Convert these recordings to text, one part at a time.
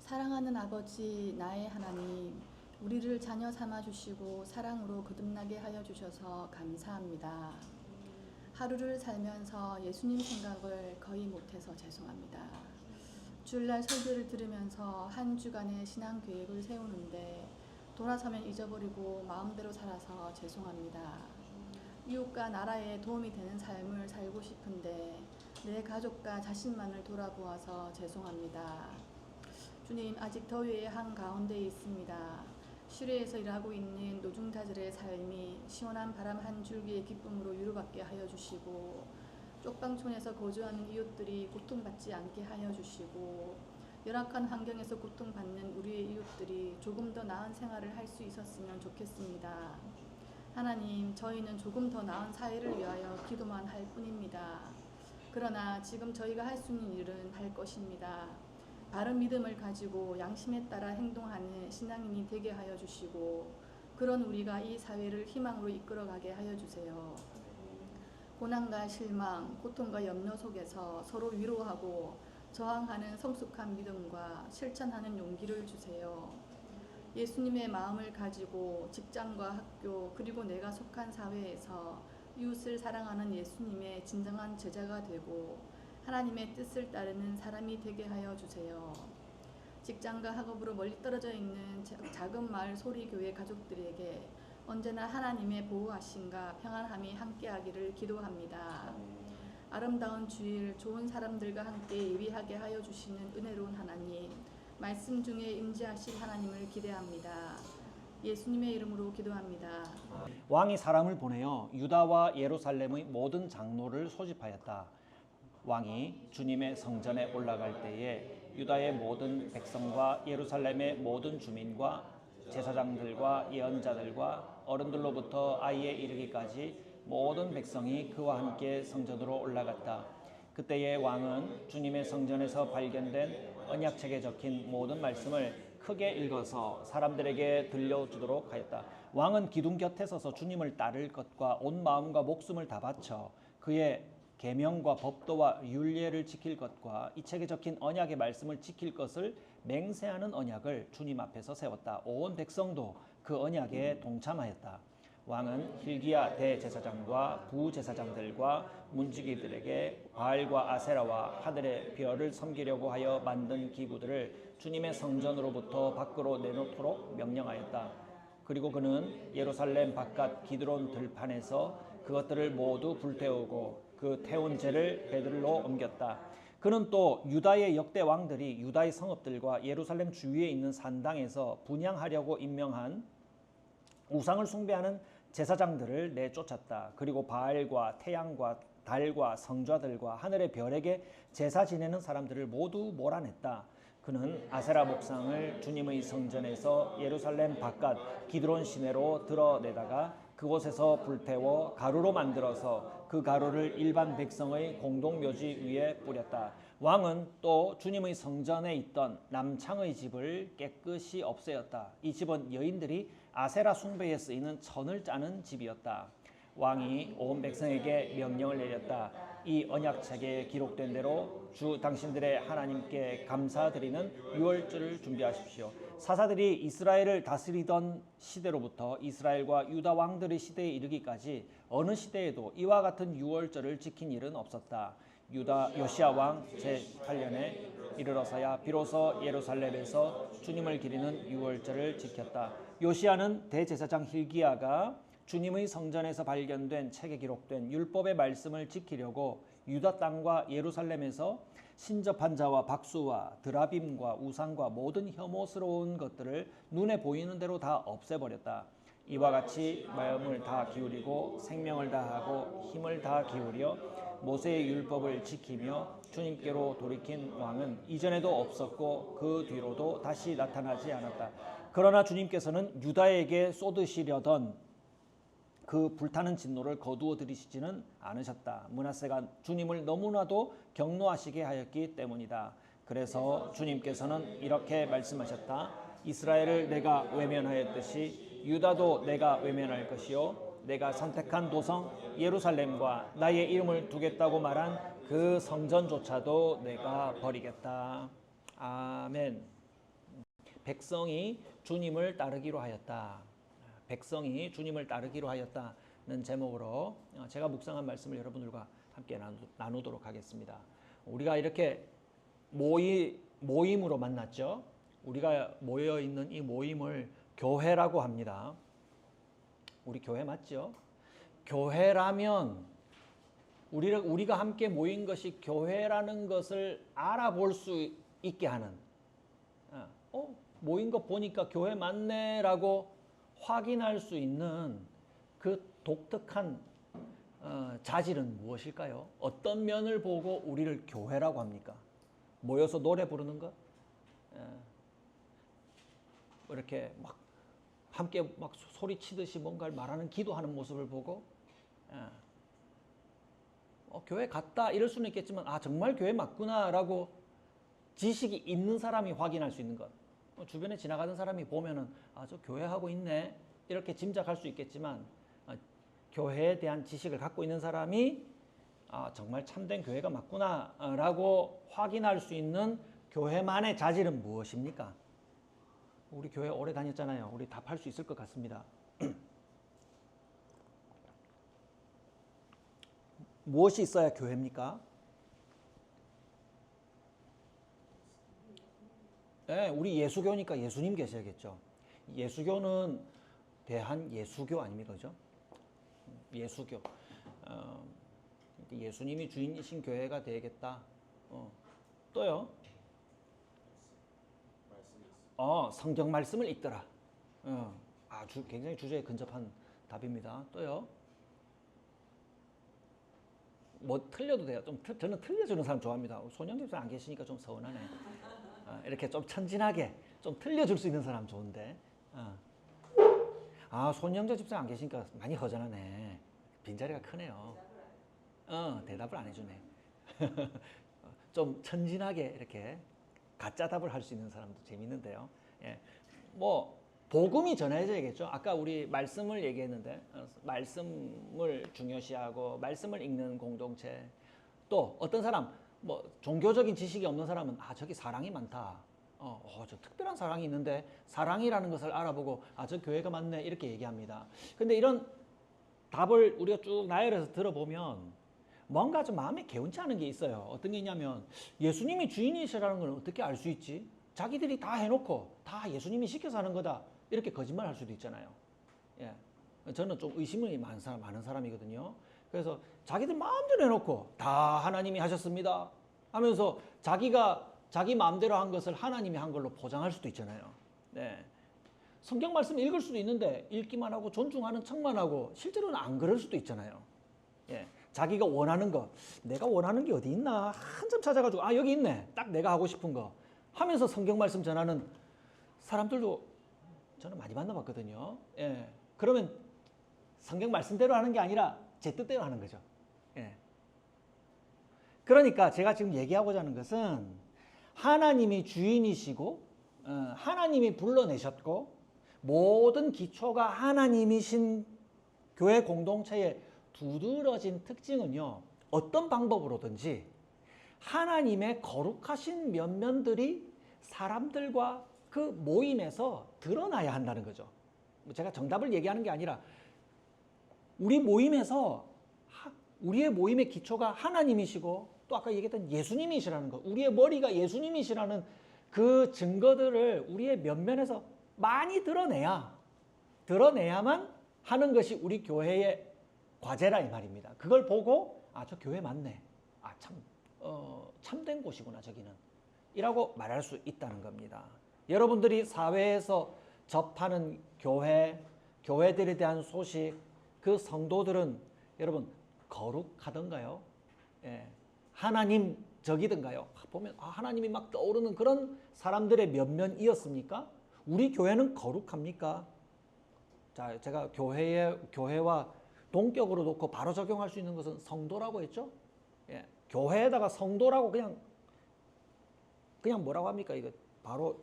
사랑하는 아버지, 나의 하나님, 우리를 자녀 삼아 주시고 사랑으로 거듭나게 하여 주셔서 감사합니다. 하루를 살면서 예수님 생각을 거의 못해서 죄송합니다. 주일날 설교를 들으면서 한 주간의 신앙 계획을 세우는데 돌아서면 잊어버리고 마음대로 살아서 죄송합니다. 이웃과 나라에 도움이 되는 삶을 살고 싶은데 내 가족과 자신만을 돌아보아서 죄송합니다. 주님, 아직 더위의 한가운데 있습니다. 실외에서 일하고 있는 노중자들의 삶이 시원한 바람 한 줄기의 기쁨으로 위로받게 하여 주시고, 쪽방촌에서 거주하는 이웃들이 고통받지 않게 하여 주시고, 열악한 환경에서 고통받는 우리의 이웃들이 조금 더 나은 생활을 할 수 있었으면 좋겠습니다. 하나님, 저희는 조금 더 나은 사회를 위하여 기도만 할 뿐입니다. 그러나 지금 저희가 할 수 있는 일은 할 것입니다. 바른 믿음을 가지고 양심에 따라 행동하는 신앙인이 되게 하여 주시고, 그런 우리가 이 사회를 희망으로 이끌어가게 하여 주세요. 고난과 실망, 고통과 염려 속에서 서로 위로하고 저항하는 성숙한 믿음과 실천하는 용기를 주세요. 예수님의 마음을 가지고 직장과 학교 그리고 내가 속한 사회에서 이웃을 사랑하는 예수님의 진정한 제자가 되고 하나님의 뜻을 따르는 사람이 되게 하여 주세요. 직장과 학업으로 멀리 떨어져 있는 작은 마을 소리교회 가족들에게 언제나 하나님의 보호하심과 평안함이 함께하기를 기도합니다. 아름다운 주일, 좋은 사람들과 함께 예비하게 하여 주시는 은혜로운 하나님, 말씀 중에 임재하실 하나님을 기대합니다. 예수님의 이름으로 기도합니다. 왕이 사람을 보내어 유다와 예루살렘의 모든 장로를 소집하였다. 왕이 주님의 성전에 올라갈 때에 유다의 모든 백성과 예루살렘의 모든 주민과 제사장들과 예언자들과 어른들로부터 아이에 이르기까지 모든 백성이 그와 함께 성전으로 올라갔다. 그때의 왕은 주님의 성전에서 발견된 언약책에 적힌 모든 말씀을 크게 읽어서 사람들에게 들려주도록 하였다. 왕은 기둥 곁에 서서 주님을 따를 것과 온 마음과 목숨을 다 바쳐 그의 계명과 법도와 율례를 지킬 것과 이 책에 적힌 언약의 말씀을 지킬 것을 맹세하는 언약을 주님 앞에서 세웠다. 온 백성도 그 언약에 동참하였다. 왕은 hil기야 대제사장과 부제사장들과 문지기들에게 바알과 아세라와 하늘의 별을 섬기려고 하여 만든 기구들을 주님의 성전으로부터 밖으로 내놓도록 명령하였다. 그리고 그는 예루살렘 바깥 기드론 들판에서 그것들을 모두 불태우고 그 태운 재를 배들로 옮겼다. 그는 또 유다의 역대 왕들이 유다의 성읍들과 예루살렘 주위에 있는 산당에서 분향하려고 임명한 우상을 숭배하는 제사장들을 내쫓았다. 그리고 바알과 태양과 달과 성좌들과 하늘의 별에게 제사 지내는 사람들을 모두 몰아냈다. 그는 아세라 목상을 주님의 성전에서 예루살렘 바깥 기드론 시내로 드러내다가 그곳에서 불태워 가루로 만들어서 그 가루를 일반 백성의 공동묘지 위에 뿌렸다. 왕은 또 주님의 성전에 있던 남창의 집을 깨끗이 없애었다. 이 집은 여인들이 아세라 숭배에 쓰이는 천을 짜는 집이었다. 왕이 온 백성에게 명령을 내렸다. 이 언약책에 기록된 대로 주 당신들의 하나님께 감사드리는 유월절을 준비하십시오. 사사들이 이스라엘을 다스리던 시대로부터 이스라엘과 유다 왕들의 시대에 이르기까지 어느 시대에도 이와 같은 유월절을 지킨 일은 없었다. 유다 요시야 왕 제8년에 이르러서야 비로소 예루살렘에서 주님을 기리는 유월절을 지켰다. 요시야는 대제사장 hil기야가 주님의 성전에서 발견된 책에 기록된 율법의 말씀을 지키려고 유다 땅과 예루살렘에서 신접한 자와 박수와 드라빔과 우상과 모든 혐오스러운 것들을 눈에 보이는 대로 다 없애버렸다. 이와 같이 마음을 다 기울이고 생명을 다하고 힘을 다 기울여 모세의 율법을 지키며 주님께로 돌이킨 왕은 이전에도 없었고 그 뒤로도 다시 나타나지 않았다. 그러나 주님께서는 유다에게 쏟으시려던 그 불타는 진노를 거두어 들이시지는 않으셨다. 므낫세가 주님을 너무나도 경노하시게 하였기 때문이다. 그래서 주님께서는 이렇게 말씀하셨다. 이스라엘을 내가 외면하였듯이 유다도 내가 외면할 것이요 내가 선택한 도성 예루살렘과 나의 이름을 두겠다고 말한 그 성전조차도 내가 버리겠다. 아멘. 백성이 주님을 따르기로 하였다. 백성이 주님을 따르기로 하였다는 제목으로 제가 묵상한 말씀을 여러분들과 함께 나누도록 하겠습니다. 우리가 이렇게 모임으로 만났죠. 우리가 모여 있는 이 모임을 교회라고 합니다. 우리 교회 맞죠? 교회라면 우리가 함께 모인 것이 교회라는 것을 알아볼 수 있게 하는, 모인 거 보니까 교회 맞네라고 확인할 수 있는 그 독특한 자질은 무엇일까요? 어떤 면을 보고 우리를 교회라고 합니까? 모여서 노래 부르는 것? 이렇게 막 함께 막 소리치듯이 뭔가를 말하는 기도하는 모습을 보고 교회 갔다 이럴 수는 있겠지만 정말 교회 맞구나라고 지식이 있는 사람이 확인할 수 있는 것. 주변에 지나가는 사람이 보면은 저 교회 하고 있네 이렇게 짐작할 수 있겠지만 교회에 대한 지식을 갖고 있는 사람이 정말 참된 교회가 맞구나라고 확인할 수 있는 교회만의 자질은 무엇입니까? 우리 교회 오래 다녔잖아요. 우리 답할 수 있을 것 같습니다. 무엇이 있어야 교회입니까? 네, 우리 예수교니까 예수님 계셔야겠죠. 예수교는 대한예수교 아닙니까? 그죠? 예수교. 예수님이 주인이신 교회가 되겠다. 또요? 성경 말씀을 읽더라. 굉장히 주제에 근접한 답입니다. 또요? 뭐 틀려도 돼요. 저는 틀려주는 사람 좋아합니다. 손영재 집사 안 계시니까 좀 서운하네. 이렇게 좀 천진하게 좀 틀려줄 수 있는 사람 좋은데. 손영재 집사 안 계시니까 많이 허전하네. 빈자리가 크네요. 대답을 안 해주네. 좀 천진하게 이렇게 가짜 답을 할 수 있는 사람도 재밌는데요. 복음이 전해져야겠죠. 아까 우리 말씀을 얘기했는데 말씀을 중요시하고 말씀을 읽는 공동체. 또 어떤 사람 종교적인 지식이 없는 사람은 저기 사랑이 많다. 저 특별한 사랑이 있는데 사랑이라는 것을 알아보고 저 교회가 맞네 이렇게 얘기합니다. 근데 이런 답을 우리가 쭉 나열해서 들어보면 뭔가 좀 마음에 개운치 않은 게 있어요. 어떤 게 있냐면 예수님이 주인이시라는 걸 어떻게 알 수 있지? 자기들이 다 해놓고 다 예수님이 시켜서 하는 거다 이렇게 거짓말할 수도 있잖아요. 저는 좀 의심이 많은 사람이거든요. 그래서 자기들 마음대로 해놓고 다 하나님이 하셨습니다 하면서 자기 마음대로 한 것을 하나님이 한 걸로 포장할 수도 있잖아요. 성경 말씀 읽을 수도 있는데 읽기만 하고 존중하는 척만 하고 실제로는 안 그럴 수도 있잖아요. 자기가 원하는 거, 내가 원하는 게 어디 있나 한참 찾아가지고 여기 있네, 딱 내가 하고 싶은 거 하면서 성경 말씀 전하는 사람들도 저는 많이 만나봤거든요. 그러면 성경 말씀대로 하는 게 아니라 제 뜻대로 하는 거죠. 그러니까 제가 지금 얘기하고자 하는 것은 하나님이 주인이시고 하나님이 불러내셨고 모든 기초가 하나님이신 교회 공동체의 두드러진 특징은요, 어떤 방법으로든지 하나님의 거룩하신 면면들이 사람들과 그 모임에서 드러나야 한다는 거죠. 제가 정답을 얘기하는 게 아니라 우리 모임에서 우리의 모임의 기초가 하나님이시고 또 아까 얘기했던 예수님이시라는 것, 우리의 머리가 예수님이시라는 그 증거들을 우리의 면면에서 많이 드러내야만 하는 것이 우리 교회의 과제라 이 말입니다. 그걸 보고 저 교회 맞네. 참된 곳이구나 저기는. 이라고 말할 수 있다는 겁니다. 여러분들이 사회에서 접하는 교회들에 대한 소식, 그 성도들은 여러분 거룩하던가요? 하나님적이던가요? 보면 하나님이 막 떠오르는 그런 사람들의 면면이었습니까? 우리 교회는 거룩합니까? 자, 제가 교회와 동격으로 놓고 바로 적용할 수 있는 것은 성도라고 했죠? 교회에다가 성도라고 그냥 뭐라고 합니까? 이거 바로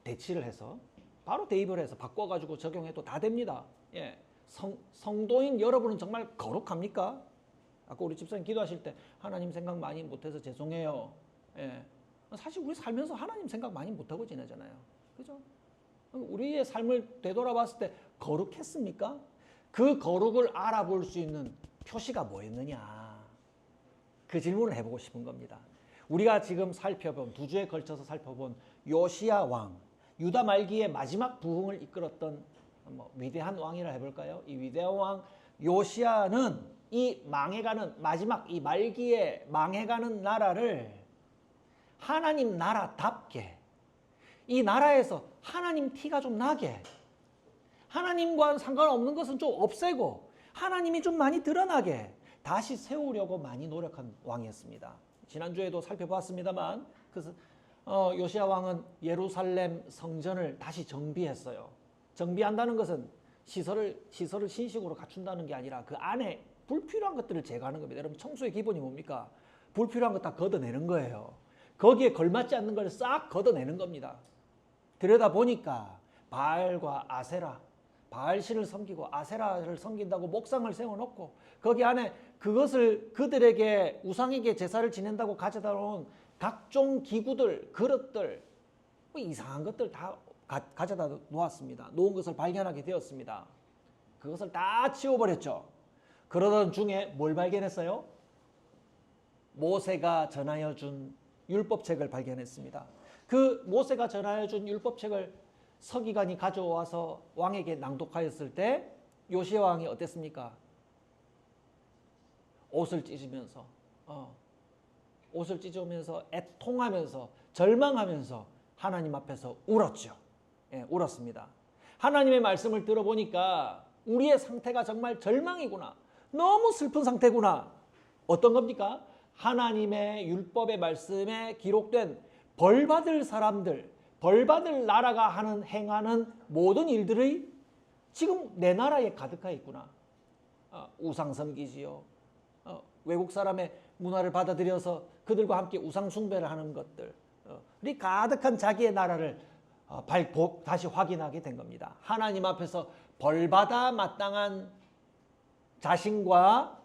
대치를 해서 바로 대입을 해서 바꿔가지고 적용해도 다 됩니다. 성도인 여러분은 정말 거룩합니까? 아까 우리 집사님 기도하실 때 하나님 생각 많이 못해서 죄송해요. 사실 우리 살면서 하나님 생각 많이 못하고 지내잖아요. 그죠? 우리의 삶을 되돌아봤을 때 거룩했습니까? 그 거룩을 알아볼 수 있는 표시가 뭐였느냐? 그 질문을 해보고 싶은 겁니다. 우리가 지금 살펴본, 2주에 걸쳐서 살펴본 요시야 왕, 유다 말기의 마지막 부흥을 이끌었던 위대한 왕이라 해볼까요? 이 위대한 왕 요시야는 이 망해가는 마지막 이 말기에 망해가는 나라를 하나님 나라답게, 이 나라에서 하나님 티가 좀 나게, 하나님과 상관없는 것은 좀 없애고 하나님이 좀 많이 드러나게 다시 세우려고 많이 노력한 왕이었습니다. 지난주에도 살펴봤습니다만 요시야 왕은 예루살렘 성전을 다시 정비했어요. 정비한다는 것은 시설을 신식으로 갖춘다는 게 아니라 그 안에 불필요한 것들을 제거하는 겁니다. 여러분, 청소의 기본이 뭡니까? 불필요한 거 다 걷어내는 거예요. 거기에 걸맞지 않는 걸 싹 걷어내는 겁니다. 들여다보니까 바알과 아세라, 바알신을 섬기고 아세라를 섬긴다고 목상을 세워놓고 거기 안에 그것을 그들에게 우상에게 제사를 지낸다고 가져다 놓은 각종 기구들, 그릇들, 이상한 것들 다 가져다 놓았습니다. 놓은 것을 발견하게 되었습니다. 그것을 다 치워버렸죠. 그러던 중에 뭘 발견했어요? 모세가 전하여 준 율법책을 발견했습니다. 그 모세가 전하여 준 율법책을 서기관이 가져와서 왕에게 낭독하였을 때 요시야 왕이 어땠습니까? 옷을 찢으면서 애통하면서 절망하면서 하나님 앞에서 울었죠. 예, 울었습니다. 하나님의 말씀을 들어보니까 우리의 상태가 정말 절망이구나. 너무 슬픈 상태구나. 어떤 겁니까? 하나님의 율법의 말씀에 기록된 벌받을 사람들, 벌받을 나라가 행하는 모든 일들이 지금 내 나라에 가득하여 있구나. 우상 섬기지요. 외국 사람의 문화를 받아들여서 그들과 함께 우상 숭배를 하는 것들이 가득한 자기의 나라를 다시 확인하게 된 겁니다. 하나님 앞에서 벌받아 마땅한 자신과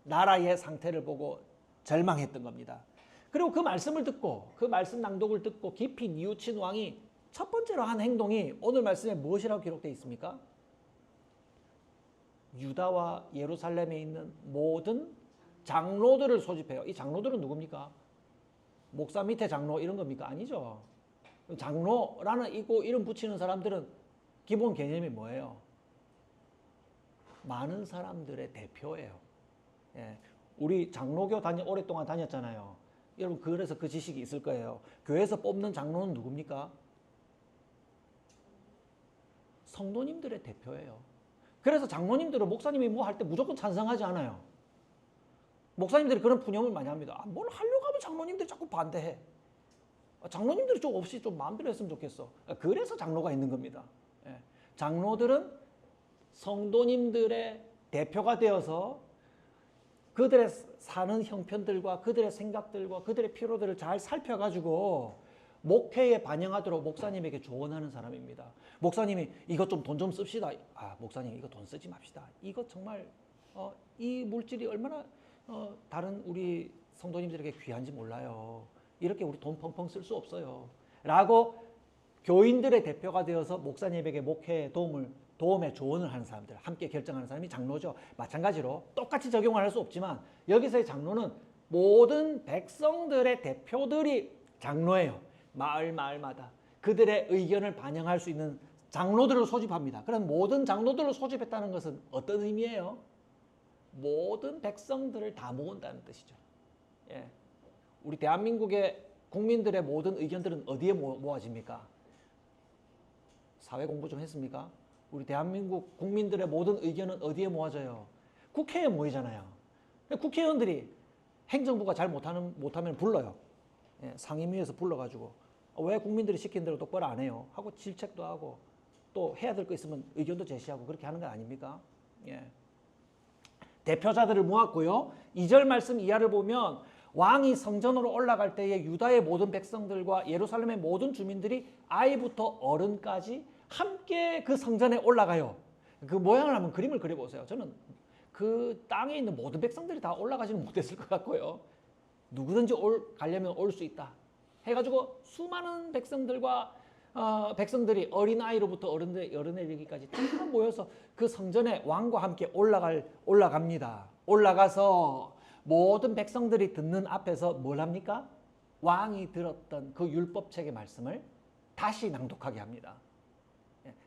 나라의 상태를 보고 절망했던 겁니다. 그리고 그 말씀을 듣고 그 말씀 낭독을 듣고 깊이 뉘우친 왕이 첫 번째로 한 행동이 오늘 말씀에 무엇이라고 기록되어 있습니까? 유다와 예루살렘에 있는 모든 장로들을 소집해요. 이 장로들은 누굽니까? 목사 밑에 장로 이런 겁니까? 아니죠. 장로라는 이름 붙이는 사람들은 기본 개념이 뭐예요? 많은 사람들의 대표예요. 예. 우리 장로교 오랫동안 다녔잖아요. 여러분, 그래서 그 지식이 있을 거예요. 교회에서 뽑는 장로는 누굽니까? 성도님들의 대표예요. 그래서 장로님들은 목사님이 뭐 할 때 무조건 찬성하지 않아요. 목사님들이 그런 푸념을 많이 합니다. 뭘 하려고 하면 장로님들이 자꾸 반대해. 장로님들이 좀 없이 좀 마음대로 했으면 좋겠어. 그래서 장로가 있는 겁니다. 예. 장로들은 성도님들의 대표가 되어서 그들의 사는 형편들과 그들의 생각들과 그들의 필요들을 잘 살펴가지고 목회에 반영하도록 목사님에게 조언하는 사람입니다. 목사님이 이것 좀 돈 좀 씁시다. 목사님 이거 돈 쓰지 맙시다. 이거 정말 이 물질이 얼마나 다른 우리 성도님들에게 귀한지 몰라요. 이렇게 우리 돈 펑펑 쓸 수 없어요. 라고 교인들의 대표가 되어서 목사님에게 목회에 도움에 조언을 하는 사람들, 함께 결정하는 사람이 장로죠. 마찬가지로 똑같이 적용을 할 수 없지만 여기서의 장로는 모든 백성들의 대표들이 장로예요. 마을마다 그들의 의견을 반영할 수 있는 장로들을 소집합니다. 그럼 모든 장로들을 소집했다는 것은 어떤 의미예요? 모든 백성들을 다 모은다는 뜻이죠. 예. 우리 대한민국의 국민들의 모든 의견들은 어디에 모아집니까? 사회 공부 좀 했습니까? 우리 대한민국 국민들의 모든 의견은 어디에 모아져요? 국회에 모이잖아요. 국회의원들이 행정부가 잘 못하면 불러요. 예, 상임위에서 불러가지고 왜 국민들이 시킨 대로 똑바로 안 해요? 하고 질책도 하고 또 해야 될 거 있으면 의견도 제시하고 그렇게 하는 거 아닙니까? 예. 대표자들을 모았고요. 2절 말씀 이하를 보면 왕이 성전으로 올라갈 때에 유다의 모든 백성들과 예루살렘의 모든 주민들이 아이부터 어른까지 함께 그 성전에 올라가요. 그 모양을 한번 그림을 그려보세요. 저는 그 땅에 있는 모든 백성들이 다 올라가지는 못했을 것 같고요. 누구든지 가려면 올 수 있다 해가지고 수많은 백성들과 백성들이 어린아이로부터 어른에게까지 다 모여서 그 성전에 왕과 함께 올라갑니다. 올라가서 모든 백성들이 듣는 앞에서 뭘 합니까? 왕이 들었던 그 율법책의 말씀을 다시 낭독하게 합니다.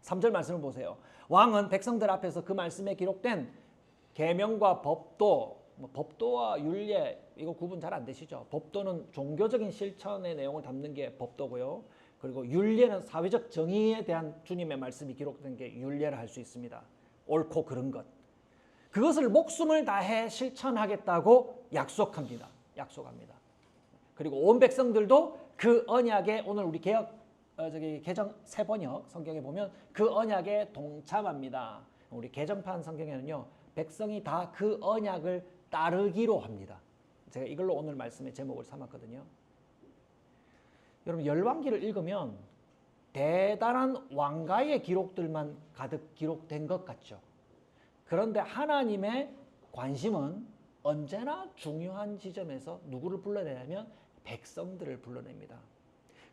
3절 말씀을 보세요. 왕은 백성들 앞에서 그 말씀에 기록된 계명과 법도, 법도와 율례 이거 구분 잘 안 되시죠? 법도는 종교적인 실천의 내용을 담는 게 법도고요. 그리고 율례는 사회적 정의에 대한 주님의 말씀이 기록된 게 율례를 할 수 있습니다. 옳고 그른 것. 그것을 목숨을 다해 실천하겠다고 약속합니다. 그리고 온 백성들도 그 언약에 오늘 우리 개정 새번역 성경에 보면 그 언약에 동참합니다. 우리 개정판 성경에는요. 백성이 다 그 언약을 따르기로 합니다. 제가 이걸로 오늘 말씀의 제목을 삼았거든요. 여러분 열왕기를 읽으면 대단한 왕가의 기록들만 가득 기록된 것 같죠. 그런데 하나님의 관심은 언제나 중요한 지점에서 누구를 불러내냐면 백성들을 불러냅니다.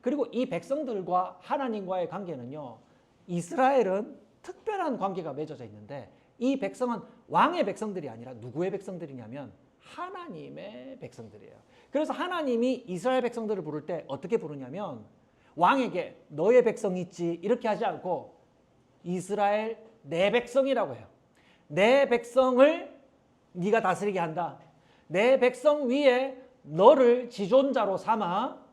그리고 이 백성들과 하나님과의 관계는요. 이스라엘은 특별한 관계가 맺어져 있는데 이 백성은 왕의 백성들이 아니라 누구의 백성들이냐면 하나님의 백성들이에요. 그래서 하나님이 이스라엘 백성들을 부를 때 어떻게 부르냐면 왕에게 너의 백성이 있지 이렇게 하지 않고 이스라엘 내 백성이라고 해요. 내 백성을 네가 다스리게 한다. 내 백성 위에 너를 지존자로 삼아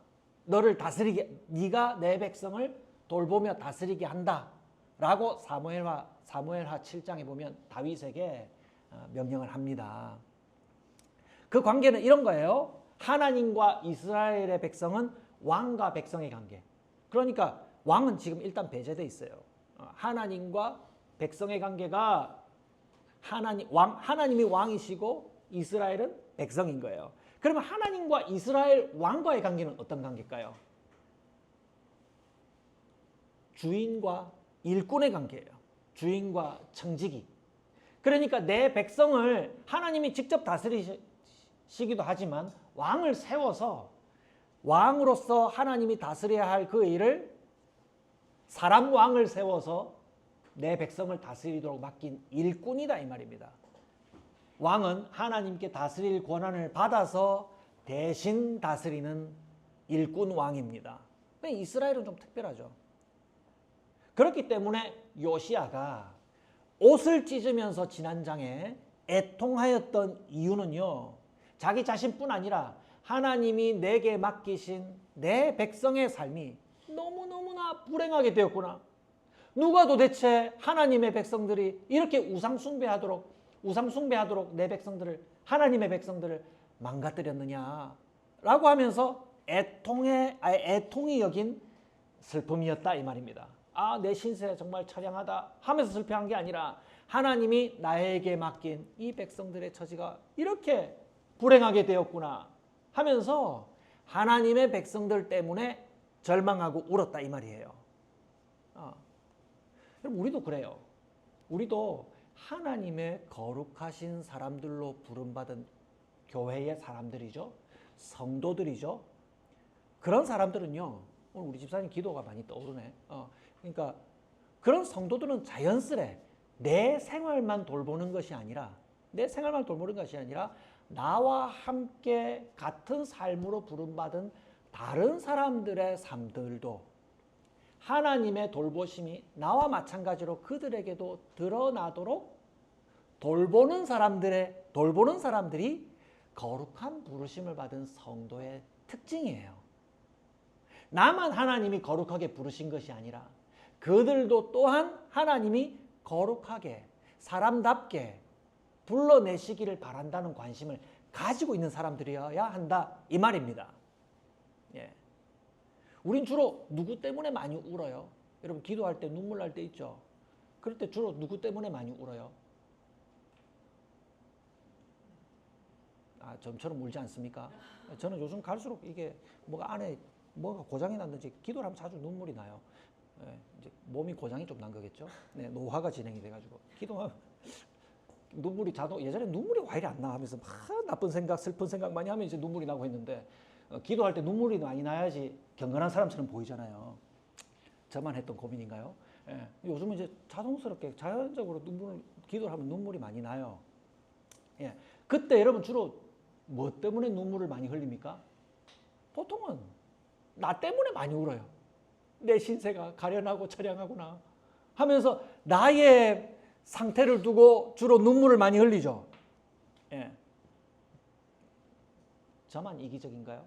너를 다스리게 네가 내 백성을 돌보며 다스리게 한다. 라고 사무엘하 7장에 보면 다윗에게 명령을 합니다. 그 관계는 이런 거예요. 하나님과 이스라엘의 백성은 왕과 백성의 관계. 그러니까 왕은 지금 일단 배제돼 있어요. 하나님과 백성의 관계가 하나님이 왕이시고 이스라엘은 백성인 거예요. 그러면 하나님과 이스라엘 왕과의 관계는 어떤 관계일까요? 주인과 일꾼의 관계예요. 주인과 청지기. 그러니까 내 백성을 하나님이 직접 다스리시기도 하지만 왕을 세워서 왕으로서 하나님이 다스려야 할 그 일을 사람 왕을 세워서 내 백성을 다스리도록 맡긴 일꾼이다 이 말입니다. 왕은 하나님께 다스릴 권한을 받아서 대신 다스리는 일꾼 왕입니다. 이스라엘은 좀 특별하죠. 그렇기 때문에 요시야가 옷을 찢으면서 지난장에 애통하였던 이유는요. 자기 자신뿐 아니라 하나님이 내게 맡기신 내 백성의 삶이 너무너무나 불행하게 되었구나. 누가 도대체 하나님의 백성들이 이렇게 우상 숭배하도록 내 백성들을 하나님의 백성들을 망가뜨렸느냐라고 하면서 애통이 여긴 슬픔이었다 이 말입니다. 내 신세 정말 처량하다 하면서 슬퍼한 게 아니라 하나님이 나에게 맡긴 이 백성들의 처지가 이렇게 불행하게 되었구나 하면서 하나님의 백성들 때문에 절망하고 울었다 이 말이에요. 그럼 우리도 그래요. 우리도 하나님의 거룩하신 사람들로 부름받은 교회의 사람들이죠. 성도들이죠. 그런 사람들은요. 오늘 우리 집사님 기도가 많이 떠오르네. 그러니까 그런 성도들은 자연스레 내 생활만 돌보는 것이 아니라 나와 함께 같은 삶으로 부름받은 다른 사람들의 삶들도 하나님의 돌보심이 나와 마찬가지로 그들에게도 드러나도록 돌보는 사람들이 거룩한 부르심을 받은 성도의 특징이에요. 나만 하나님이 거룩하게 부르신 것이 아니라 그들도 또한 하나님이 거룩하게 사람답게 불러내시기를 바란다는 관심을 가지고 있는 사람들이어야 한다 이 말입니다. 예. 우린 주로 누구 때문에 많이 울어요? 여러분 기도할 때 눈물 날 때 있죠? 그럴 때 주로 누구 때문에 많이 울어요? 저처럼 울지 않습니까? 저는 요즘 갈수록 이게 안에 뭐가 고장이 났는지 기도를 하면 자주 눈물이 나요. 예, 이제 몸이 고장이 좀 난 거겠죠? 네, 노화가 진행이 돼가지고 기도하면 눈물이 예전에 눈물이 왜 이리 안 나 하면서 막 나쁜 생각, 슬픈 생각 많이 하면 이제 눈물이 나고 했는데 기도할 때 눈물이 많이 나야지 경건한 사람처럼 보이잖아요. 저만 했던 고민인가요? 예. 요즘은 이제 자동스럽게 자연적으로 기도를 하면 눈물이 많이 나요. 예. 그때 여러분 주로 뭐 때문에 눈물을 많이 흘립니까? 보통은 나 때문에 많이 울어요. 내 신세가 가련하고 처량하구나 하면서 나의 상태를 두고 주로 눈물을 많이 흘리죠. 예. 저만 이기적인가요?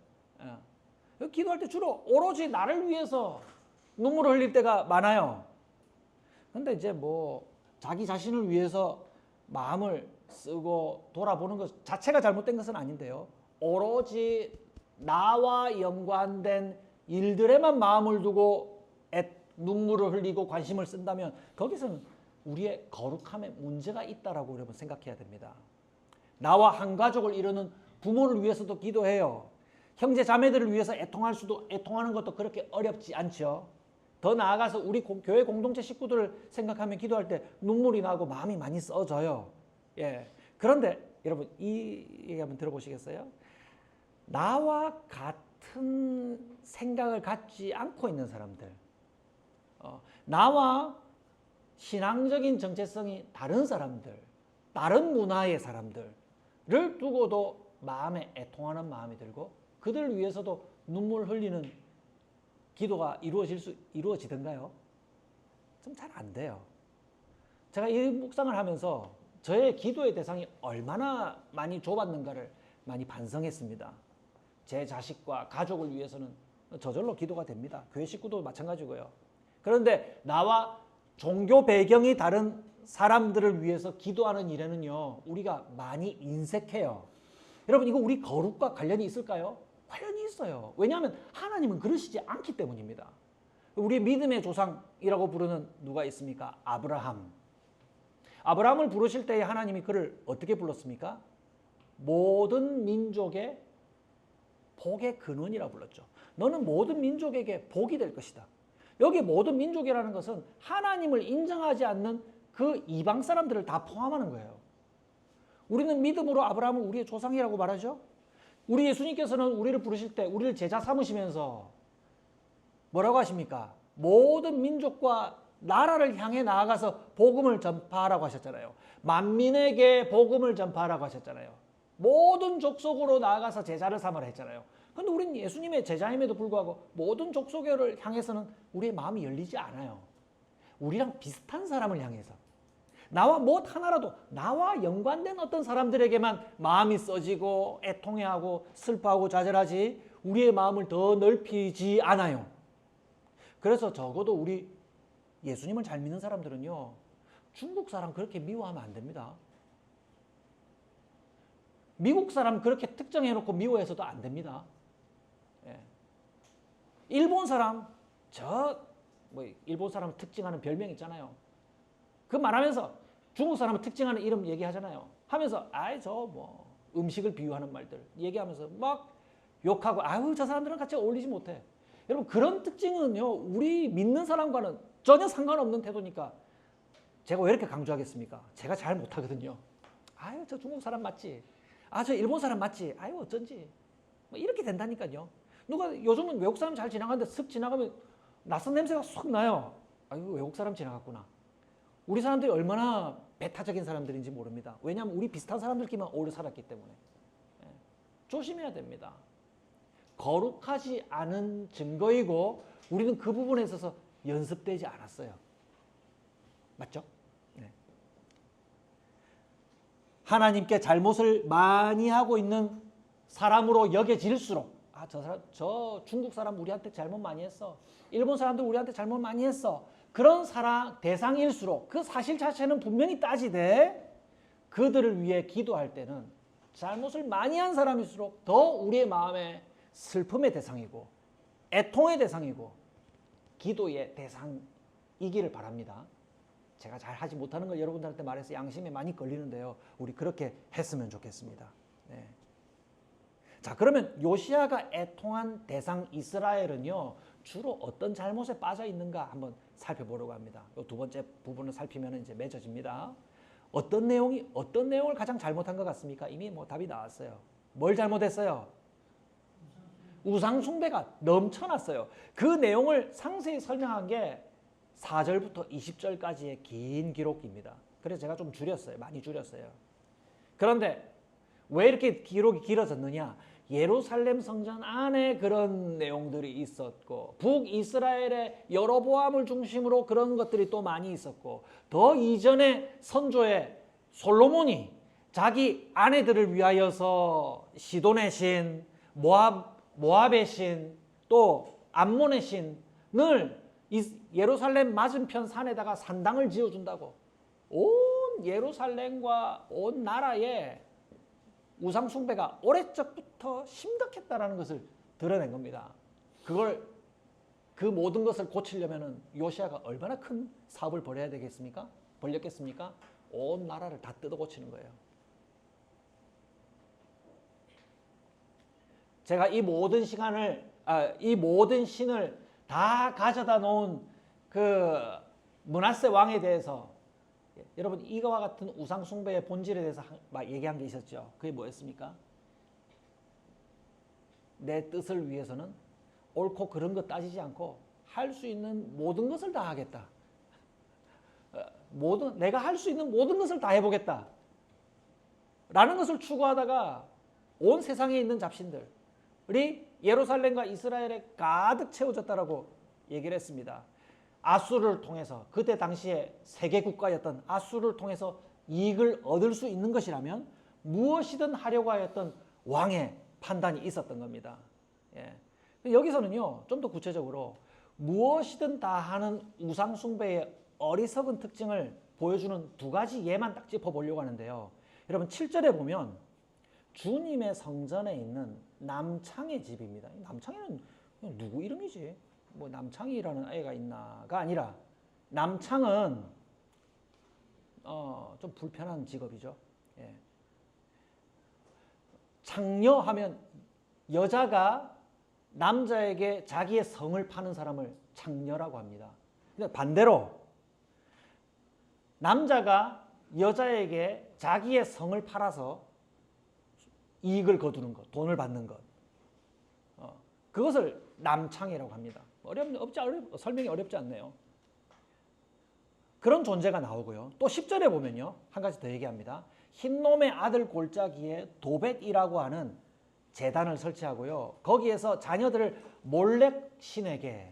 예. 기도할 때 주로 오로지 나를 위해서 눈물을 흘릴 때가 많아요. 근데 이제 뭐 자기 자신을 위해서 마음을 쓰고 돌아보는 것 자체가 잘못된 것은 아닌데요. 오로지 나와 연관된 일들에만 마음을 두고 눈물을 흘리고 관심을 쓴다면 거기서는 우리의 거룩함에 문제가 있다라고 여러분 생각해야 됩니다. 나와 한 가족을 이루는 부모를 위해서도 기도해요. 형제 자매들을 위해서 애통하는 것도 그렇게 어렵지 않죠. 더 나아가서 우리 교회 공동체 식구들을 생각하면 기도할 때 눈물이 나고 마음이 많이 써져요. 예. 그런데 여러분 이 얘기 한번 들어보시겠어요? 나와 같은 생각을 갖지 않고 있는 사람들, 나와 신앙적인 정체성이 다른 사람들, 다른 문화의 사람들을 두고도 마음에 애통하는 마음이 들고 그들을 위해서도 눈물 흘리는 기도가 이루어지던가요? 좀 잘 안 돼요. 제가 이 묵상을 하면서 저의 기도의 대상이 얼마나 많이 좁았는가를 많이 반성했습니다. 제 자식과 가족을 위해서는 저절로 기도가 됩니다. 교회 식구도 마찬가지고요. 그런데 나와 종교 배경이 다른 사람들을 위해서 기도하는 일에는요, 우리가 많이 인색해요. 여러분, 이거 우리 거룩과 관련이 있을까요? 관련이 있어요. 왜냐하면 하나님은 그러시지 않기 때문입니다. 우리 믿음의 조상이라고 부르는 누가 있습니까? 아브라함. 아브라함을 부르실 때에 하나님이 그를 어떻게 불렀습니까? 모든 민족의 복의 근원이라 불렀죠. 너는 모든 민족에게 복이 될 것이다. 여기 모든 민족이라는 것은 하나님을 인정하지 않는 그 이방 사람들을 다 포함하는 거예요. 우리는 믿음으로 아브라함을 우리의 조상이라고 말하죠. 우리 예수님께서는 우리를 부르실 때 우리를 제자 삼으시면서 뭐라고 하십니까? 모든 민족과 나라를 향해 나아가서 복음을 전파하라고 하셨잖아요. 만민에게 복음을 전파하라고 하셨잖아요. 모든 족속으로 나아가서 제자를 삼으라 했잖아요. 그런데 우리는 예수님의 제자임에도 불구하고 모든 족속을 향해서는 우리의 마음이 열리지 않아요. 우리랑 비슷한 사람을 향해서 나와 못 하나라도 나와 연관된 어떤 사람들에게만 마음이 써지고 애통해하고 슬퍼하고 좌절하지 우리의 마음을 더 넓히지 않아요. 그래서 적어도 우리 예수님을 잘 믿는 사람들은요, 중국 사람 그렇게 미워하면 안 됩니다. 미국 사람 그렇게 특정해놓고 미워해서도 안 됩니다. 예. 일본 사람, 일본 사람 특징하는 별명 있잖아요. 그 말하면서 중국 사람은 특징하는 이름 얘기하잖아요. 하면서 음식을 비유하는 말들 얘기하면서 막 욕하고 저 사람들은 같이 어울리지 못해. 여러분 그런 특징은요 우리 믿는 사람과는 전혀 상관없는 태도니까 제가 왜 이렇게 강조하겠습니까? 제가 잘 못하거든요. 저 중국 사람 맞지? 저 일본 사람 맞지? 어쩐지 이렇게 된다니까요. 누가 요즘은 외국 사람 잘 지나가는데 슥 지나가면 낯선 냄새가 쏙 나요. 외국 사람 지나갔구나. 우리 사람들이 얼마나 배타적인 사람들인지 모릅니다. 왜냐하면 우리 비슷한 사람들끼리만 오래 살았기 때문에. 조심해야 됩니다. 거룩하지 않은 증거이고 우리는 그 부분에 있어서 연습되지 않았어요. 맞죠? 네. 하나님께 잘못을 많이 하고 있는 사람으로 여겨질수록 저 중국 사람 우리한테 잘못 많이 했어. 일본 사람들 우리한테 잘못 많이 했어. 그런 대상일수록 그 사실 자체는 분명히 따지되 그들을 위해 기도할 때는 잘못을 많이 한 사람일수록 더 우리의 마음에 슬픔의 대상이고 애통의 대상이고 기도의 대상이기를 바랍니다. 제가 잘 하지 못하는 걸 여러분들한테 말해서 양심에 많이 걸리는데요. 우리 그렇게 했으면 좋겠습니다. 네. 자, 그러면 요시야가 애통한 대상 이스라엘은요. 주로 어떤 잘못에 빠져 있는가 한번 살펴보려고 합니다. 이 두 번째 부분을 살피면 이제 맺어집니다. 어떤 내용을 가장 잘못한 것 같습니까? 이미 답이 나왔어요. 뭘 잘못했어요? 우상 숭배가 넘쳐났어요. 그 내용을 상세히 설명한 게 4절부터 20절까지의 긴 기록입니다. 그래서 제가 좀 줄였어요. 많이 줄였어요. 그런데 왜 이렇게 기록이 길어졌느냐? 예루살렘 성전 안에 그런 내용들이 있었고 북이스라엘의 여로보암을 중심으로 그런 것들이 또 많이 있었고 더 이전에 선조의 솔로몬이 자기 아내들을 위하여서 시돈의 신, 모압의 신, 또 암몬의 신을 예루살렘 맞은편 산에다가 산당을 지어준다고 온 예루살렘과 온 나라에 우상 숭배가 오래적부터 심각했다라는 것을 드러낸 겁니다. 그 모든 것을 고치려면은 요시아가 얼마나 큰 사업을 벌여야 되겠습니까? 벌렸겠습니까? 온 나라를 다 뜯어 고치는 거예요. 제가 이 모든 신을 다 가져다 놓은 그 므낫세 왕에 대해서 여러분 이거와 같은 우상 숭배의 본질에 대해서 얘기한 게 있었죠. 그게 뭐였습니까? 내 뜻을 위해서는 옳고 그른 거 따지지 않고 할 수 있는 모든 것을 다 하겠다. 내가 할 수 있는 모든 것을 다 해보겠다. 라는 것을 추구하다가 온 세상에 있는 잡신들이 예루살렘과 이스라엘에 가득 채워졌다라고 얘기를 했습니다. 아수르를 통해서 그때 당시에 세계 국가였던 아수르를 통해서 이익을 얻을 수 있는 것이라면 무엇이든 하려고 하였던 왕의 판단이 있었던 겁니다. 예. 여기서는요 좀 더 구체적으로 무엇이든 다 하는 우상 숭배의 어리석은 특징을 보여주는 두 가지 예만 딱 짚어보려고 하는데요. 여러분 7절에 보면 주님의 성전에 있는 남창의 집입니다. 남창이는 누구 이름이지? 뭐 남창이라는 아이가 있나가 아니라 남창은 좀 불편한 직업이죠. 예. 창녀하면 여자가 남자에게 자기의 성을 파는 사람을 창녀라고 합니다. 근데 반대로 남자가 여자에게 자기의 성을 팔아서 이익을 거두는 것, 돈을 받는 것, 그것을 남창이라고 합니다. 설명이 어렵지 않네요. 그런 존재가 나오고요. 또 10절에 보면요. 한 가지 더 얘기합니다. 흰놈의 아들 골짜기에 도벳이라고 하는 제단을 설치하고요. 거기에서 자녀들을 몰렉 신에게,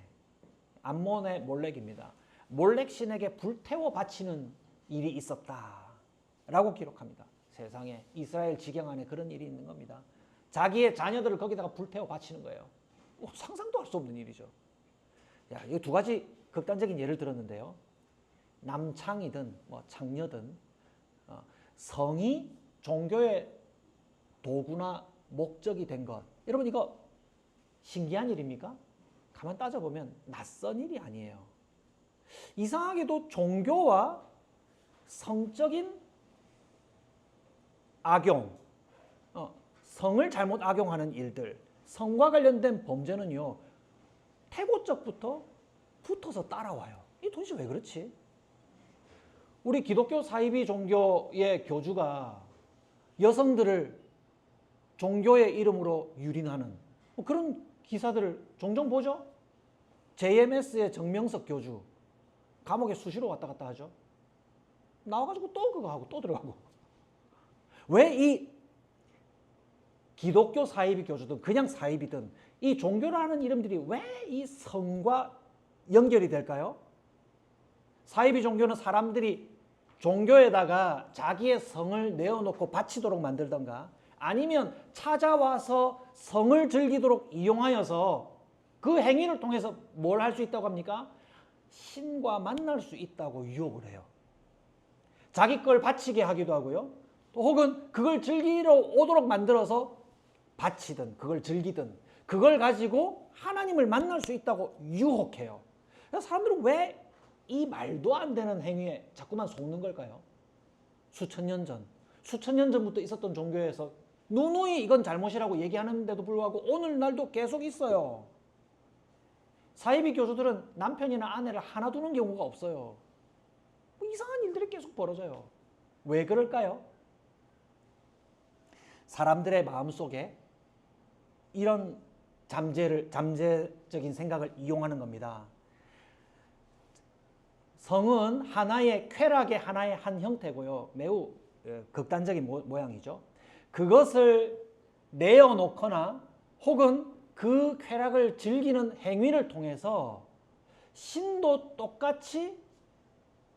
암몬의 몰렉입니다. 몰렉 신에게 불태워 바치는 일이 있었다라고 기록합니다. 세상에 이스라엘 지경 안에 그런 일이 있는 겁니다. 자기의 자녀들을 거기다가 불태워 바치는 거예요. 상상도 할 수 없는 일이죠. 야, 이 두 가지 극단적인 예를 들었는데요. 남창이든 뭐 창녀든 성이 종교의 도구나 목적이 된 것. 여러분 이거 신기한 일입니까? 가만 따져보면 낯선 일이 아니에요. 이상하게도 종교와 성적인 악용, 성을 잘못 악용하는 일들, 성과 관련된 범죄는요. 태고적부터 붙어서 따라와요. 이 도대체 왜 그렇지? 우리 기독교 사이비 종교의 교주가 여성들을 종교의 이름으로 유린하는 그런 기사들을 종종 보죠. JMS의 정명석 교주 감옥에 수시로 왔다 갔다 하죠. 나와가지고 또 그거 하고 또 들어가고. 왜 이 기독교 사이비 교주든 그냥 사이비든 이 종교라는 이름들이 왜 이 성과 연결이 될까요? 사이비 종교는 사람들이 종교에다가 자기의 성을 내어놓고 바치도록 만들던가 아니면 찾아와서 성을 즐기도록 이용하여서 그 행위를 통해서 뭘 할 수 있다고 합니까? 신과 만날 수 있다고 유혹을 해요. 자기 걸 바치게 하기도 하고요. 또 혹은 그걸 즐기러 오도록 만들어서 바치든 그걸 즐기든 그걸 가지고 하나님을 만날 수 있다고 유혹해요. 그래서 사람들은 왜 이 말도 안 되는 행위에 자꾸만 속는 걸까요? 수천 년 전부터 있었던 종교에서 누누이 이건 잘못이라고 얘기하는데도 불구하고 오늘날도 계속 있어요. 사이비 교주들은 남편이나 아내를 하나 두는 경우가 없어요. 뭐 이상한 일들이 계속 벌어져요. 왜 그럴까요? 사람들의 마음속에 이런 잠재적인 생각을 이용하는 겁니다. 성은 하나의 쾌락의 하나의 한 형태고요. 매우 극단적인 모양이죠. 그것을 내어놓거나 혹은 그 쾌락을 즐기는 행위를 통해서 신도 똑같이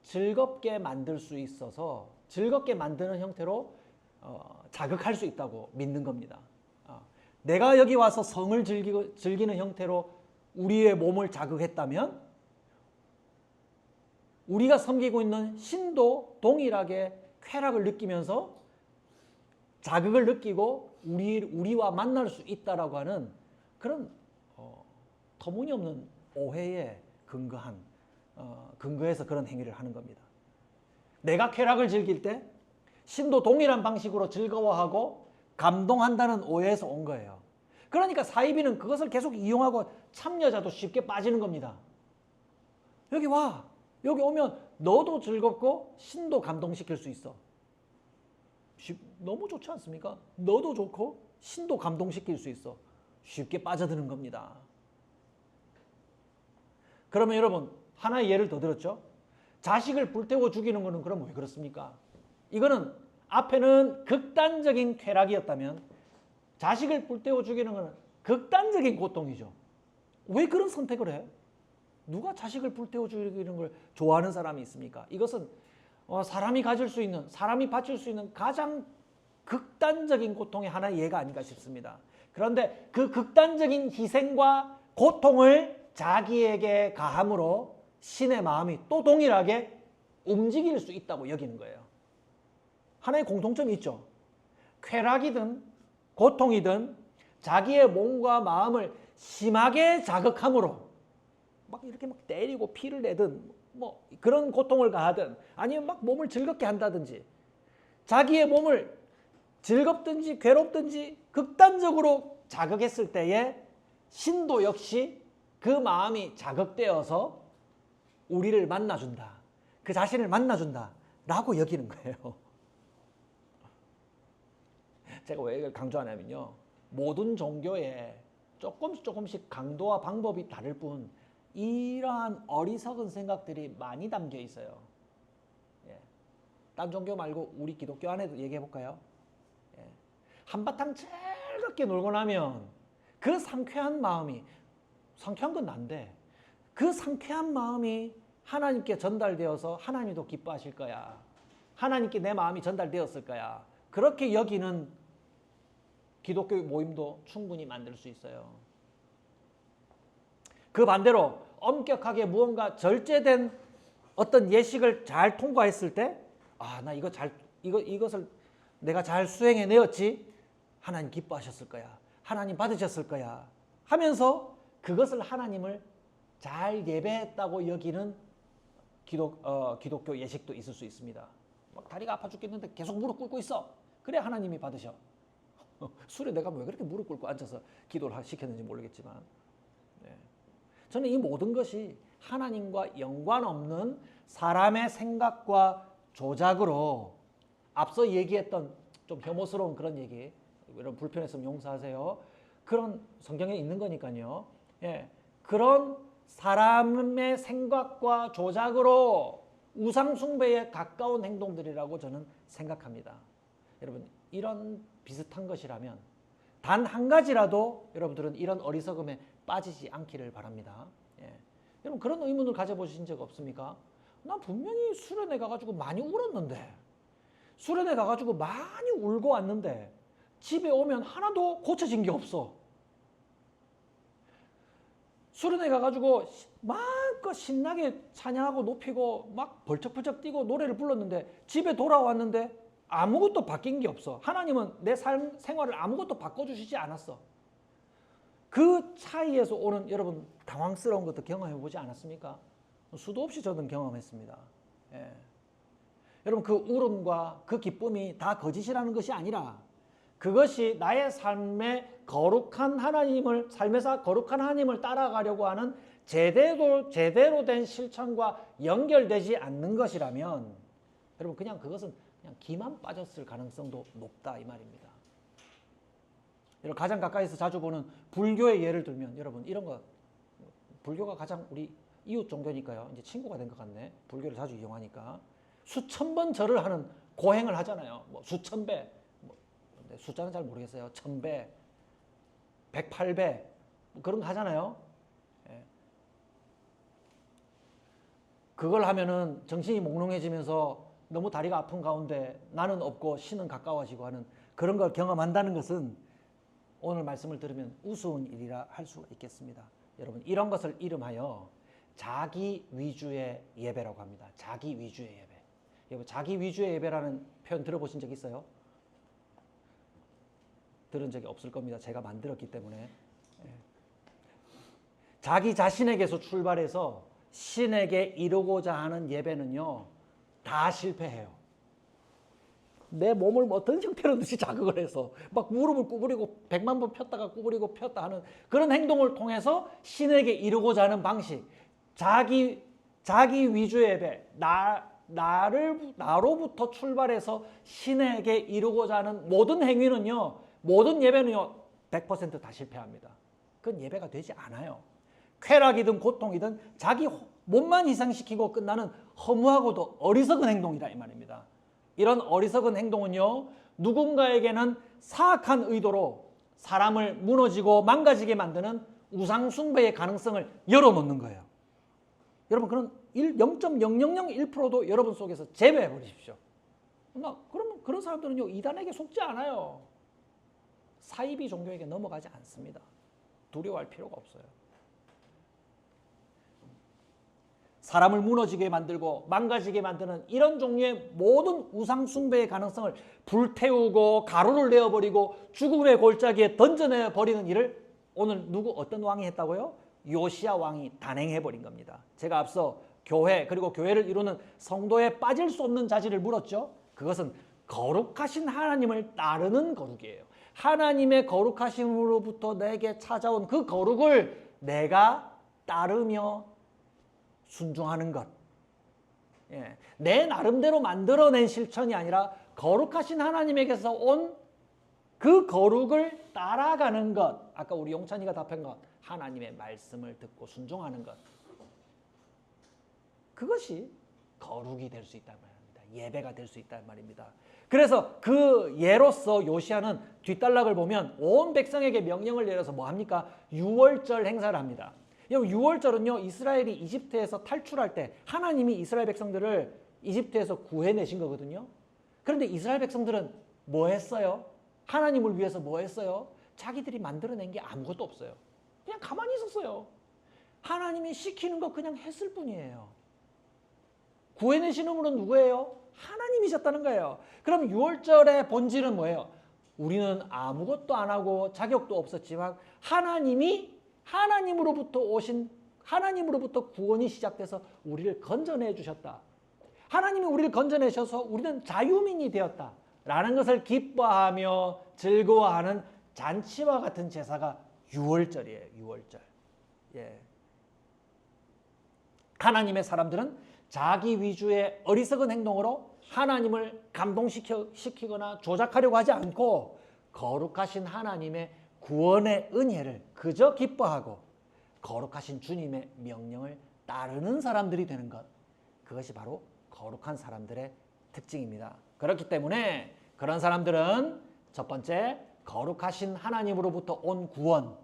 즐겁게 만들 수 있어서 즐겁게 만드는 형태로 자극할 수 있다고 믿는 겁니다. 내가 여기 와서 성을 즐기는 형태로 우리의 몸을 자극했다면 우리가 섬기고 있는 신도 동일하게 쾌락을 느끼면서 자극을 느끼고 우리와 만날 수 있다라고 하는 그런 터무니없는 오해에 근거해서 그런 행위를 하는 겁니다. 내가 쾌락을 즐길 때 신도 동일한 방식으로 즐거워하고 감동한다는 오해에서 온 거예요. 그러니까 사이비는 그것을 계속 이용하고 참여자도 쉽게 빠지는 겁니다. 여기 와. 여기 오면 너도 즐겁고 신도 감동시킬 수 있어. 너무 좋지 않습니까? 너도 좋고 신도 감동시킬 수 있어. 쉽게 빠져드는 겁니다. 그러면 여러분 하나의 예를 더 들었죠? 자식을 불태워 죽이는 거는 그럼 왜 그렇습니까? 이거는 앞에는 극단적인 쾌락이었다면 자식을 불태워 죽이는 거는 극단적인 고통이죠. 왜 그런 선택을 해? 누가 자식을 불태워 죽이는 걸 좋아하는 사람이 있습니까? 이것은 사람이 가질 수 있는, 사람이 바칠 수 있는 가장 극단적인 고통의 하나의 예가 아닌가 싶습니다. 그런데 그 극단적인 희생과 고통을 자기에게 가함으로 신의 마음이 또 동일하게 움직일 수 있다고 여기는 거예요. 하나의 공통점이 있죠. 쾌락이든 고통이든 자기의 몸과 마음을 심하게 자극함으로 막 이렇게 막 때리고 피를 내든 뭐 그런 고통을 가하든 아니면 막 몸을 즐겁게 한다든지 자기의 몸을 즐겁든지 괴롭든지 극단적으로 자극했을 때에 신도 역시 그 마음이 자극되어서 우리를 만나준다. 그 자신을 만나준다. 라고 여기는 거예요. 제가 왜 이걸 강조하냐면요. 모든 종교에 조금씩 강도와 방법이 다를 뿐 이러한 어리석은 생각들이 많이 담겨 있어요. 예. 딴 종교 말고 우리 기독교 안에도 얘기해 볼까요? 예. 한바탕 즐겁게 놀고 나면 그 상쾌한 마음이 상쾌한 건 난데 그 상쾌한 마음이 하나님께 전달되어서 하나님도 기뻐하실 거야. 하나님께 내 마음이 전달되었을 거야. 그렇게 여기는 기독교 모임도 충분히 만들 수 있어요. 그 반대로 엄격하게 무언가 절제된 어떤 예식을 잘 통과했을 때, 나 이것을 내가 잘 수행해내었지. 하나님 기뻐하셨을 거야. 하나님 받으셨을 거야. 하면서 그것을 하나님을 잘 예배했다고 여기는 기독교 예식도 있을 수 있습니다. 막 다리가 아파 죽겠는데 계속 무릎 꿇고 있어. 그래 하나님이 받으셔. 술에 내가 왜 그렇게 무릎 꿇고 앉아서 기도를 시켰는지 모르겠지만 저는 이 모든 것이 하나님과 연관없는 사람의 생각과 조작으로 앞서 얘기했던 좀 혐오스러운 그런 얘기, 여러분 불편했으면 용서하세요. 그런 성경에 있는 거니까요. 예, 그런 사람의 생각과 조작으로 우상 숭배에 가까운 행동들이라고 저는 생각합니다. 여러분 이런 비슷한 것이라면 단 한 가지라도 여러분들은 이런 어리석음에 빠지지 않기를 바랍니다. 예. 여러분 그런 의문을 가져보신 적 없습니까? 난 분명히 수련회 가가지고 많이 울었는데 수련회 가가지고 많이 울고 왔는데 집에 오면 하나도 고쳐진 게 없어. 수련회 가가지고 마음껏 신나게 찬양하고 높이고 막 벌쩍벌쩍 뛰고 노래를 불렀는데 집에 돌아왔는데 아무것도 바뀐 게 없어. 하나님은 내 삶 생활을 아무것도 바꿔주시지 않았어. 그 차이에서 오는 여러분 당황스러운 것도 경험해보지 않았습니까? 수도 없이 저는 경험했습니다. 예. 여러분 그 울음과 그 기쁨이 다 거짓이라는 것이 아니라 그것이 나의 삶의 거룩한 하나님을 삶에서 거룩한 하나님을 따라가려고 하는 제대로 된 실천과 연결되지 않는 것이라면 여러분 그냥 그것은 그냥 기만 빠졌을 가능성도 높다 이 말입니다. 여러분 가장 가까이서 자주 보는 불교의 예를 들면 여러분 이런 거 불교가 가장 우리 이웃 종교니까요. 이제 친구가 된 것 같네. 불교를 자주 이용하니까 수천 번 절을 하는 고행을 하잖아요. 뭐 수천 배, 뭐 숫자는 잘 모르겠어요. 1000배, 108배 뭐 그런 거 하잖아요. 예. 그걸 하면은 정신이 몽롱해지면서 너무 다리가 아픈 가운데 나는 없고 신은 가까워지고 하는 그런 걸 경험한다는 것은 오늘 말씀을 들으면 우스운 일이라 할 수가 있겠습니다. 여러분 이런 것을 이름하여 자기 위주의 예배라고 합니다. 자기 위주의 예배. 여러분 자기 위주의 예배라는 표현 들어보신 적 있어요? 들은 적이 없을 겁니다. 제가 만들었기 때문에. 자기 자신에게서 출발해서 신에게 이루고자 하는 예배는요 다 실패해요. 내 몸을 어떤 형태로든지 자극을 해서 막 무릎을 구부리고 100만 번 폈다가 구부리고 폈다 하는 그런 행동을 통해서 신에게 이루고자 하는 방식, 자기 위주의 예배, 나로부터 출발해서 신에게 이루고자 하는 모든 행위는요, 모든 예배는요 100% 다 실패합니다. 그건 예배가 되지 않아요. 쾌락이든 고통이든 자기 몸만 희생시키고 끝나는 허무하고도 어리석은 행동이다 이 말입니다. 이런 어리석은 행동은요 누군가에게는 사악한 의도로 사람을 무너지고 망가지게 만드는 우상 숭배의 가능성을 열어놓는 거예요. 여러분 그런 0.0001%도 여러분 속에서 제외해 버리십시오. 그러면 그런 사람들은요 이단에게 속지 않아요. 사이비 종교에게 넘어가지 않습니다. 두려워할 필요가 없어요. 사람을 무너지게 만들고 망가지게 만드는 이런 종류의 모든 우상 숭배의 가능성을 불태우고 가루를 내어버리고 죽음의 골짜기에 던져내 버리는 일을 오늘 어떤 왕이 했다고요? 요시야 왕이 단행해버린 겁니다. 제가 앞서 교회 그리고 교회를 이루는 성도에 빠질 수 없는 자질을 물었죠. 그것은 거룩하신 하나님을 따르는 거룩이에요. 하나님의 거룩하심으로부터 내게 찾아온 그 거룩을 내가 따르며 순종하는 것. 예. 내 나름대로 만들어낸 실천이 아니라 거룩하신 하나님에게서 온 그 거룩을 따라가는 것. 아까 우리 용찬이가 답한 것. 하나님의 말씀을 듣고 순종하는 것. 그것이 거룩이 될 수 있다는 말입니다. 예배가 될 수 있다는 말입니다. 그래서 그 예로서 요시야는 뒷단락을 보면 온 백성에게 명령을 내려서 뭐 합니까? 유월절 행사를 합니다. 유월절은요 이스라엘이 이집트에서 탈출할 때 하나님이 이스라엘 백성들을 이집트에서 구해내신 거거든요. 그런데 이스라엘 백성들은 뭐 했어요? 하나님을 위해서 뭐 했어요? 자기들이 만들어낸 게 아무것도 없어요. 그냥 가만히 있었어요. 하나님이 시키는 거 그냥 했을 뿐이에요. 구해내시는 분은 누구예요? 하나님이셨다는 거예요. 그럼 유월절의 본질은 뭐예요? 우리는 아무것도 안 하고 자격도 없었지만 하나님으로부터 구원이 시작돼서 우리를 건져내 주셨다. 하나님이 우리를 건져내셔서 우리는 자유민이 되었다. 라는 것을 기뻐하며 즐거워하는 잔치와 같은 제사가 유월절이에요. 유월절. 예. 하나님의 사람들은 자기 위주의 어리석은 행동으로 하나님을 감동시키거나 조작하려고 하지 않고 거룩하신 하나님의 구원의 은혜를 그저 기뻐하고 거룩하신 주님의 명령을 따르는 사람들이 되는 것. 그것이 바로 거룩한 사람들의 특징입니다. 그렇기 때문에 그런 사람들은 첫 번째 거룩하신 하나님으로부터 온 구원,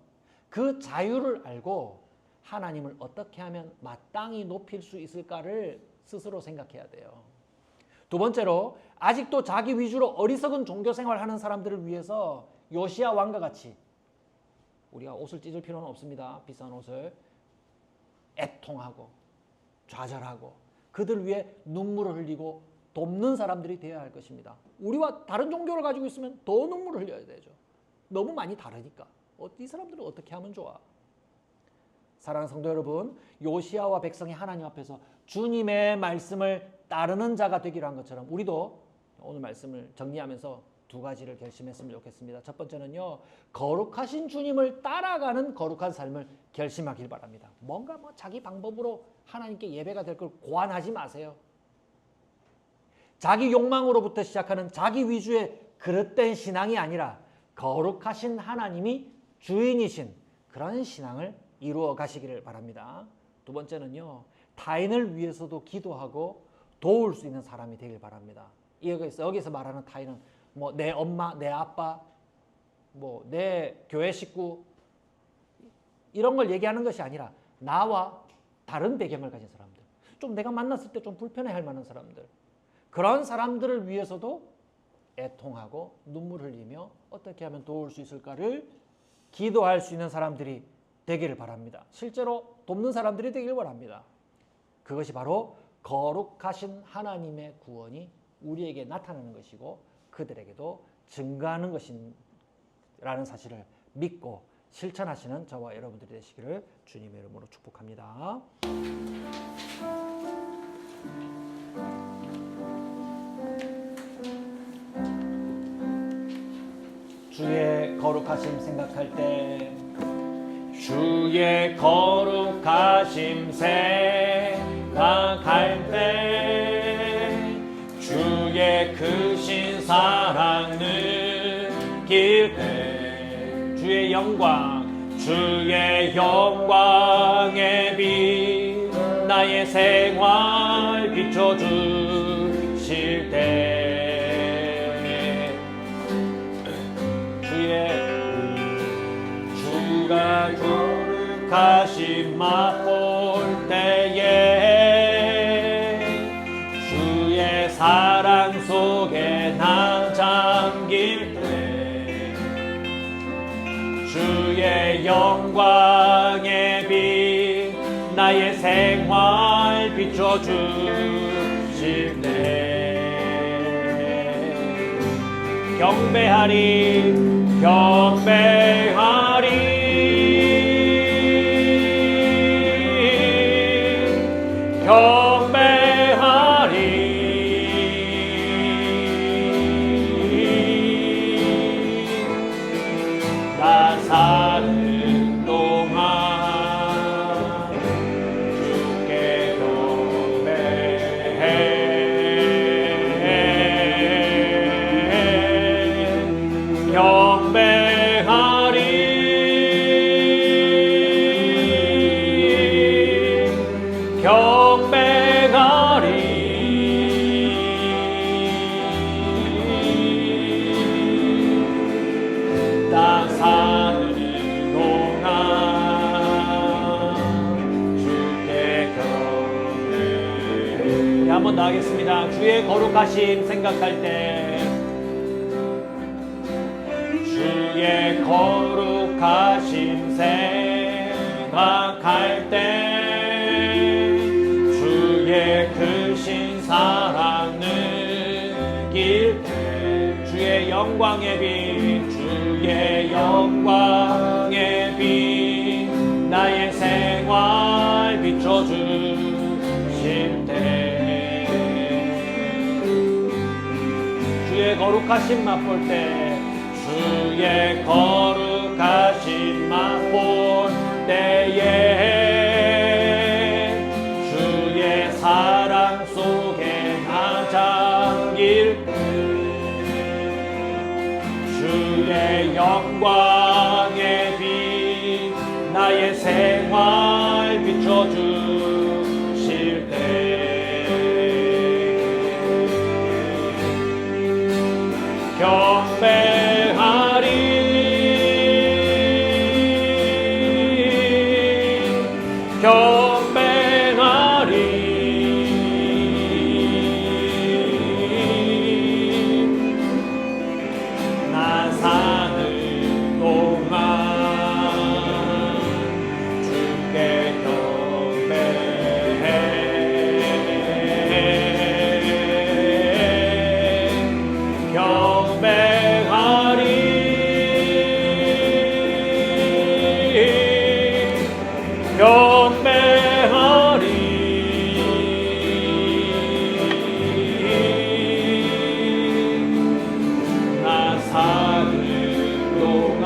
그 자유를 알고 하나님을 어떻게 하면 마땅히 높일 수 있을까를 스스로 생각해야 돼요. 두 번째로 아직도 자기 위주로 어리석은 종교 생활하는 사람들을 위해서 요시야 왕과 같이 우리가 옷을 찢을 필요는 없습니다. 비싼 옷을 애통하고 좌절하고 그들 위해 눈물을 흘리고 돕는 사람들이 되어야 할 것입니다. 우리와 다른 종교를 가지고 있으면 더 눈물을 흘려야 되죠. 너무 많이 다르니까. 이 사람들은 어떻게 하면 좋아? 사랑하는 성도 여러분, 요시야와 백성이 하나님 앞에서 주님의 말씀을 따르는 자가 되기로 한 것처럼 우리도 오늘 말씀을 정리하면서 두 가지를 결심했으면 좋겠습니다. 첫 번째는요, 거룩하신 주님을 따라가는 거룩한 삶을 결심하길 바랍니다. 뭔가 자기 방법으로 하나님께 예배가 될 걸 고안하지 마세요. 자기 욕망으로부터 시작하는 자기 위주의 그릇된 신앙이 아니라 거룩하신 하나님이 주인이신 그런 신앙을 이루어 가시기를 바랍니다. 두 번째는요, 타인을 위해서도 기도하고 도울 수 있는 사람이 되길 바랍니다. 여기서 말하는 타인은 뭐 내 엄마, 내 아빠, 뭐 내 교회 식구 이런 걸 얘기하는 것이 아니라 나와 다른 배경을 가진 사람들, 좀 내가 만났을 때 좀 불편해할 만한 사람들, 그런 사람들을 위해서도 애통하고 눈물 흘리며 어떻게 하면 도울 수 있을까를 기도할 수 있는 사람들이 되기를 바랍니다. 실제로 돕는 사람들이 되기를 바랍니다. 그것이 바로 거룩하신 하나님의 구원이 우리에게 나타나는 것이고 그들에게도 증가하는 것이라는 사실을 믿고 실천하시는 저와 여러분들이 되시기를 주님의 이름으로 축복합니다. 주의 거룩하심 생각할 때, 주의 거룩하심 생각할 때, 주의 크신 사랑 느낄 때, 주의 영광의 빛 나의 생활 비춰주실 때, 주가 거룩하심 맛볼 때에, 주의 사랑 속에 나 잠길 때, 주의 영광의 빛 나의 생활 비춰주실 때, 경배하리 나 사는 동안 주께 나 사는 동안 주께 경배해. 한 번 더 하겠습니다. 주의 거룩하심 생각할 때, 주의 거룩하심 생각할 때, 주의 크신 사랑 느낄 때, 주의 영광의 빛, 주의 영광의 빛 나의 생활 비춰주실 때, 주의 거룩하심 맛볼 때, 주의 거룩하심 맛볼 때에, 주의 사랑 속에 나 잠길 때, 주의 영광의 빛 나의 생활 비춰주실 때, 나 사는 동안 주께 나 사는 동안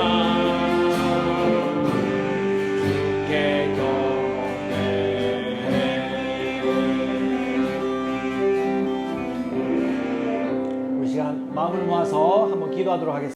주께 경배해. 우리 시간 마음을 모아서 한번 기도하도록 하겠습니다.